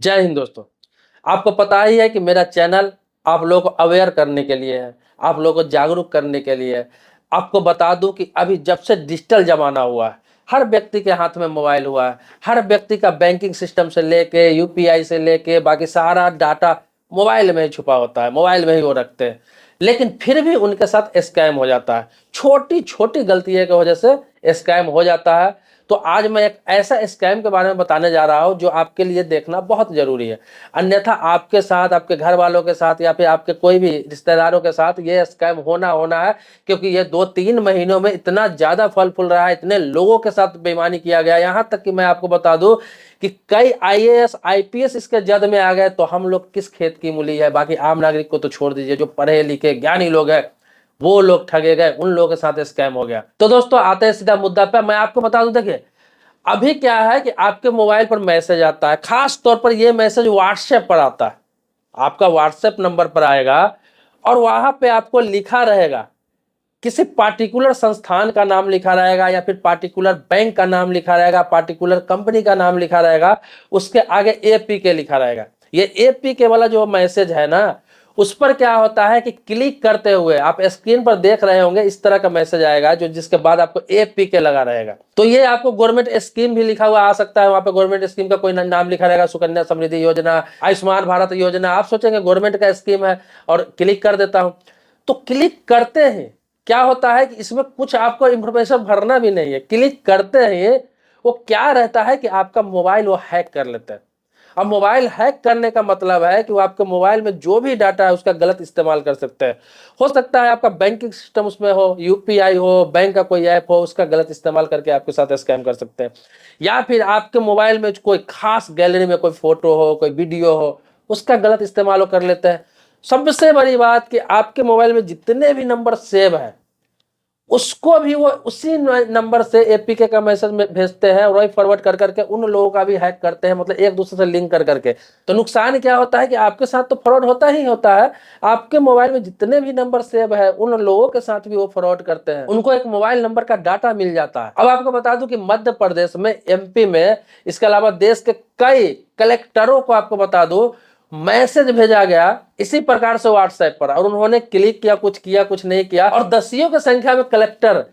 जय हिंद दोस्तों। आपको पता ही है कि मेरा चैनल आप लोगों को अवेयर करने के लिए है, आप लोगों को जागरूक करने के लिए है। आपको बता दूं कि अभी जब से डिजिटल जमाना हुआ है, हर व्यक्ति के हाथ में मोबाइल हुआ है। हर व्यक्ति का बैंकिंग सिस्टम से लेके यूपीआई से लेके बाकी सारा डाटा मोबाइल में ही छुपा होता है, मोबाइल में ही वो रखते हैं। लेकिन फिर भी उनके साथ स्कैम हो जाता है, छोटी छोटी गलतियों की वजह से स्कैम हो जाता है। तो आज मैं एक ऐसा स्कैम के बारे में बताने जा रहा हूं जो आपके लिए देखना बहुत जरूरी है, अन्यथा आपके साथ, आपके घर वालों के साथ या फिर आपके कोई भी रिश्तेदारों के साथ ये स्कैम होना होना है। क्योंकि ये 2-3 महीनों में इतना ज्यादा फल फूल रहा है, इतने लोगों के साथ बेईमानी किया गया, यहाँ तक कि मैं आपको बता दूं कि कई आईएएस आईपीएस इसके जद में आ गए। तो हम लोग किस खेत की मूली है, बाकी आम नागरिक को तो छोड़ दीजिए, जो पढ़े लिखे ज्ञानी लोग हैं वो लोग ठगे गए, उन लोगों के साथ स्कैम हो गया। तो दोस्तों आते हैं सीधा मुद्दा पे। मैं आपको बता दूं, देखिए अभी क्या है कि आपके मोबाइल पर मैसेज आता है, खास तौर पर यह मैसेज व्हाट्सएप पर आता है। आपका व्हाट्सएप नंबर पर आएगा और वहां पे आपको लिखा रहेगा, किसी पार्टिकुलर संस्थान का नाम लिखा रहेगा या फिर पार्टिकुलर बैंक का नाम लिखा रहेगा, पार्टिकुलर कंपनी का नाम लिखा रहेगा, उसके आगे एपीके लिखा रहेगा। ये एपीके वाला जो मैसेज है ना, उस पर क्या होता है कि क्लिक करते हुए आप स्क्रीन पर देख रहे होंगे, इस तरह का मैसेज आएगा जो जिसके बाद आपको एपीके लगा रहेगा। तो ये आपको गवर्नमेंट स्कीम भी लिखा हुआ आ सकता है, वहां पे गवर्नमेंट स्कीम का कोई नाम लिखा रहेगा, सुकन्या समृद्धि योजना, आयुष्मान भारत योजना। आप सोचेंगे गवर्नमेंट का स्कीम है और क्लिक कर देता हूं। तो क्लिक करते हैं क्या होता है कि इसमें कुछ आपको इंफॉर्मेशन भरना भी नहीं है, क्लिक करते हैं वो क्या रहता है कि आपका मोबाइल वो हैक कर लेता है। अब मोबाइल हैक करने का मतलब है कि वो आपके मोबाइल में जो भी डाटा है उसका गलत इस्तेमाल कर सकते हैं। हो सकता है आपका बैंकिंग सिस्टम उसमें हो, यूपीआई हो, बैंक का कोई ऐप हो, उसका गलत इस्तेमाल करके आपके साथ स्कैम कर सकते हैं। या फिर आपके मोबाइल में कोई खास गैलरी में कोई फोटो हो, कोई वीडियो हो, उसका गलत इस्तेमाल कर लेते हैं। सबसे बड़ी बात कि आपके मोबाइल में जितने भी नंबर सेव है उसको भी वो उसी नंबर से एपीके का मैसेज में भेजते हैं और वही फॉरवर्ड कर करके उन लोगों का भी हैक करते हैं, मतलब एक दूसरे से लिंक कर करके। तो नुकसान क्या होता है कि आपके साथ तो फ्रॉड होता ही होता है, आपके मोबाइल में जितने भी नंबर सेव है उन लोगों के साथ भी वो फ्रॉड करते हैं, उनको एक मोबाइल नंबर का डाटा मिल जाता है। अब आपको बता दूं कि मध्य प्रदेश में, एमपी में, इसके अलावा देश के कई कलेक्टरों को आपको बता दूं मैसेज भेजा गया इसी प्रकार से व्हाट्सएप पर, और उन्होंने क्लिक किया, कुछ किया, कुछ नहीं किया, और दसियों की संख्या में कलेक्टर,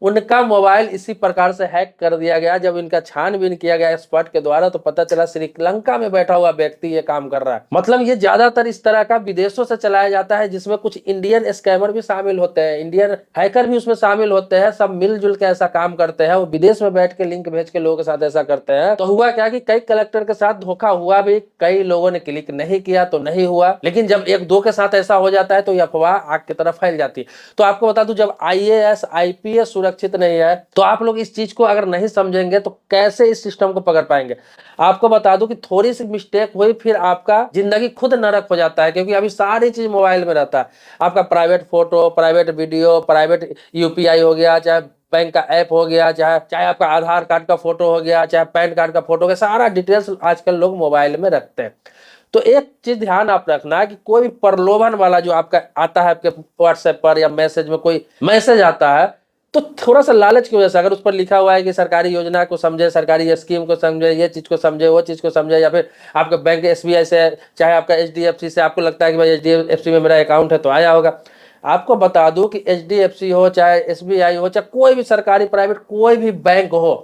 उनका मोबाइल इसी प्रकार से हैक कर दिया गया। जब इनका छानबीन किया गया एक्सपर्ट के द्वारा तो पता चला श्रीलंका में बैठा हुआ व्यक्ति ये काम कर रहा है। मतलब ये ज्यादातर इस तरह का विदेशों से चलाया जाता है, जिसमें कुछ इंडियन स्कैमर भी शामिल होते हैं, इंडियन हैकर भी उसमें शामिल होते हैं। सब मिलजुल के ऐसा काम करते हैं, वो विदेश में बैठ के लिंक भेज के लोगों के साथ ऐसा करते हैं। तो हुआ क्या कि कई कलेक्टर के साथ धोखा हुआ भी, कई लोगों ने क्लिक नहीं किया तो नहीं हुआ, लेकिन जब एक दो के साथ ऐसा हो जाता है तो ये अफवाह आग की तरफ फैल जाती है। तो आपको बता दूं, जब आईएएस आईपीएस सुरक्षित नहीं है तो आप लोग इस चीज को अगर नहीं समझेंगे तो कैसे इस सिस्टम को पकड़ पाएंगे। आपको बता दूं कि थोड़ी सी मिस्टेक हुई फिर आपका जिंदगी खुद नरक हो जाता है, क्योंकि अभी सारी चीज मोबाइल में रहता है। आपका private photo, private video, private UPI हो गया, चाहे बैंक का ऐप हो गया, चाहे आपका आधार कार्ड का फोटो हो गया, चाहे पैन कार्ड का फोटो हो गया, सारा डिटेल्स आजकल लोग मोबाइल में रखते हैं। तो एक चीज ध्यान आप रखना कि कोई भी प्रलोभन वाला जो आपका आता है आपके व्हाट्सएप पर या मैसेज में कोई मैसेज आता है, तो थोड़ा सा लालच की वजह से, अगर उस पर लिखा हुआ है कि सरकारी योजना को समझे, सरकारी स्कीम को समझे, ये चीज को समझे, वो चीज को समझे, या फिर आपके बैंक एसबीआई से, चाहे आपका एचडीएफसी से, आपको लगता है कि भाई एचडीएफसी में मेरा अकाउंट है तो आया होगा। आपको बता दूं कि एचडीएफसी हो, चाहे एसबीआई हो, चाहे कोई भी सरकारी प्राइवेट कोई भी बैंक हो,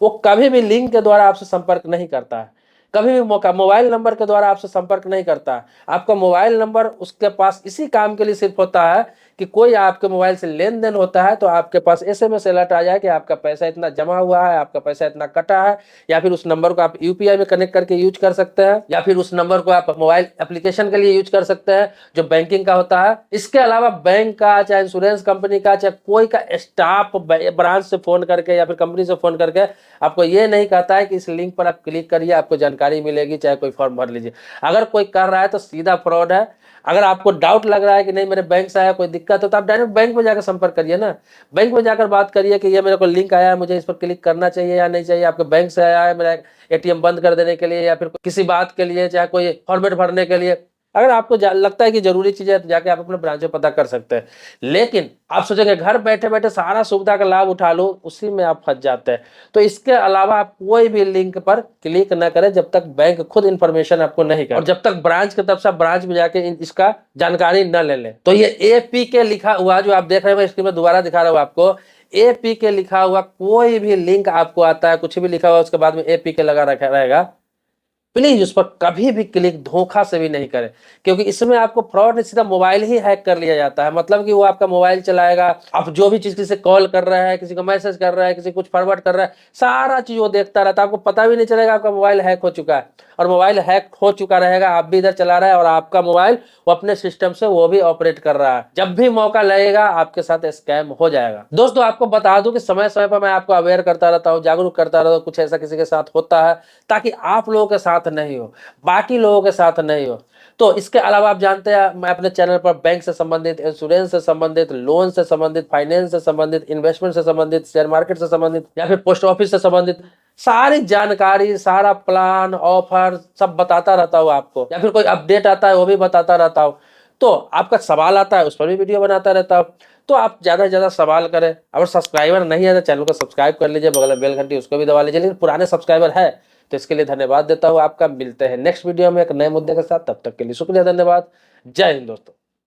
वो कभी भी लिंक के द्वारा आपसे संपर्क नहीं करता है, कभी भी मोबाइल नंबर के द्वारा आपसे संपर्क नहीं करता है। आपका मोबाइल नंबर उसके पास इसी काम के लिए सिर्फ होता है कि कोई आपके मोबाइल से लेन देन होता है तो आपके पास एसएमएस अलर्ट आ जाए कि आपका पैसा इतना जमा हुआ है, आपका पैसा इतना कटा है, या फिर उस नंबर को आप यूपीआई में कनेक्ट करके यूज कर सकते हैं, या फिर उस नंबर को आप मोबाइल एप्लीकेशन के लिए यूज कर सकते हैं जो बैंकिंग का होता है। इसके अलावा बैंक का, चाहे इंश्योरेंस कंपनी का, चाहे कोई का स्टाफ ब्रांच से फोन करके या फिर कंपनी से फोन करके आपको ये नहीं कहता है कि इस लिंक पर आप क्लिक करिए आपको जानकारी मिलेगी, चाहे कोई फॉर्म भर लीजिए। अगर कोई कर रहा है तो सीधा फ्रॉड है। अगर आपको डाउट लग रहा है कि नहीं मेरे बैंक से आया, कोई दिक्कत हो, तो आप डायरेक्ट बैंक में जाकर संपर्क करिए ना। बैंक में जाकर बात करिए कि ये मेरे को लिंक आया है, मुझे इस पर क्लिक करना चाहिए या नहीं चाहिए। आपके बैंक से आया है मेरा एटीएम बंद कर देने के लिए या फिर किसी बात के लिए, चाहे कोई फॉर्मेट भरने के लिए, अगर आपको लगता है कि जरूरी चीज है तो जाके आप अपने ब्रांच में पता कर सकते हैं। लेकिन आप सोचेंगे घर बैठे बैठे सारा सुविधा का लाभ उठा लो, उसी में आप फंस जाते हैं। तो इसके अलावा आप कोई भी लिंक पर क्लिक न करें जब तक बैंक खुद इन्फॉर्मेशन आपको नहीं करे, और जब तक ब्रांच की तरफ से ब्रांच में जाके इसका जानकारी न ले लें। तो ये APK लिखा हुआ जो आप देख रहे हो, स्क्रीन में दोबारा दिखा रहा हूं आपको, APK लिखा हुआ कोई भी लिंक आपको आता है, कुछ भी लिखा हुआ उसके बाद में APK लगा रखा रहेगा, प्लीज उस पर कभी भी क्लिक धोखा से भी नहीं करें, क्योंकि इसमें आपको फ्रॉड नहीं, सीधा मोबाइल ही हैक कर लिया जाता है। मतलब कि वो आपका मोबाइल चलाएगा, आप जो भी चीज किसी से कॉल कर रहा है, किसी को मैसेज कर रहा है, किसी कुछ फॉरवर्ड कर रहा है, सारा चीज वो देखता रहता है, आपको पता भी नहीं चलेगा आपका मोबाइल हैक हो चुका है। और मोबाइल हैक हो चुका रहेगा, आप भी इधर चला रहा है और आपका मोबाइल वो अपने सिस्टम से वो भी ऑपरेट कर रहा है। जब भी मौका लगेगा आपके साथ स्कैम हो जाएगा। दोस्तों आपको बता दूं कि समय समय पर मैं आपको अवेयर करता रहता हूं, जागरूक करता रहता हूं, कुछ ऐसा किसी के साथ होता है ताकि आप लोगों के साथ नहीं हो, बाकी लोगों के साथ नहीं हो। तो इसके अलावा आप जानते हैं मैं अपने चैनल पर बैंक से संबंधित, इंश्योरेंस से संबंधित, लोन से संबंधित, फाइनेंस से संबंधित, इन्वेस्टमेंट से संबंधित, शेयर मार्केट से संबंधित या फिर पोस्ट ऑफिस से संबंधित सारी जानकारी, सारा प्लान, ऑफर सब बताता रहता हूँ आपको, या फिर कोई अपडेट आता है वो भी बताता रहता हूँ। तो आपका सवाल आता है उस पर भी वीडियो बनाता रहता हूँ। तो आप ज्यादा से ज्यादा सवाल करें। अगर सब्सक्राइबर नहीं है तो चैनल को सब्सक्राइब कर लीजिए, बगल में बेल घंटी उसको भी दबा लीजिए। लेकिन पुराने सब्सक्राइबर है तो इसके लिए धन्यवाद देता हूँ आपका। मिलते हैं नेक्स्ट वीडियो में एक नए मुद्दे के साथ, तब तक के लिए शुक्रिया, धन्यवाद, जय हिंद दोस्तों।